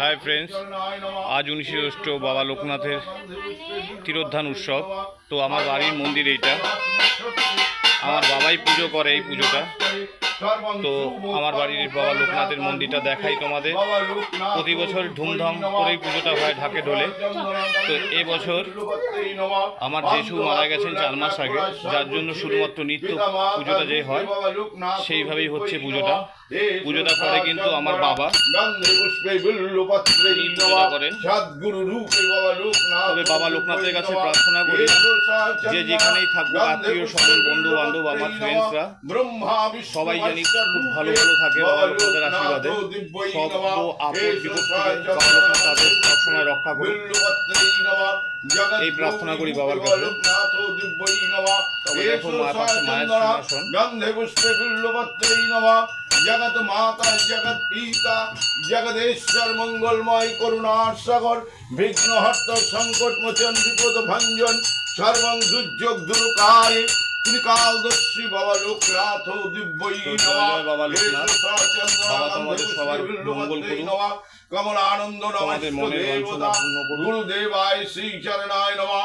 Hi friends, আজ 19শে জ্যৈষ্ঠ বাবা লোকনাথের তিরোধান উৎসব। তো আমার বাড়ির মন্দির এইটা, আমার বাবাই পুজো করে এই পুজোটা। তো আমার বাড়ির বাবা লোকনাথের মন্দিরটা দেখাই তোমাদের। প্রতি বছর ধুমধাম করে এই পুজোটা হয় ঢাকে ঢোলে। তো এবছর আমার জেঠু মারা গেছেন 4 মাস আগে, যার জন্য শুধুমাত্র নিত্য পুজোটা যে হয় সেইভাবেই হচ্ছে পুজোটা। পুজোটা করে কিন্তু আমার বাবা পুজোটা করেন। তবে বাবা লোকনাথের কাছে প্রার্থনা করি, যে যেখানেই থাকবো, আত্মীয় স্বজন, বন্ধু বান্ধব, আমার ফ্রেন্ডসরা সবাই জানি খুব ভালো ভালো থাকে বাবা লোকনাথের আশীর্বাদে। সব আপদ বিপদ থেকে বাবা লোকনাথ তাদের সবসময় রক্ষা করে, এই প্রার্থনা করি বাবার কাছে। তবে দেখো মায়ের পাশে মায়ের সিংহাসন। जगत माता जगत पिता जगदेश्वर मंगलमय करुणार सागर विघ्नहर्ता संकट मोचन विपद भंजन सर्वं दुर्योग दुरुकारे त्रिकालदर्शी बाबा लोकनाथ दिव्यई नमः। बाबा लोकनाथ बाबा তোমাদের সবার মঙ্গল করুন, कमल आनंद नमः। তোমাদের মনের বাঞ্ছনা পূর্ণ করুন। गुरुदेवाय श्री चरणाय नमः।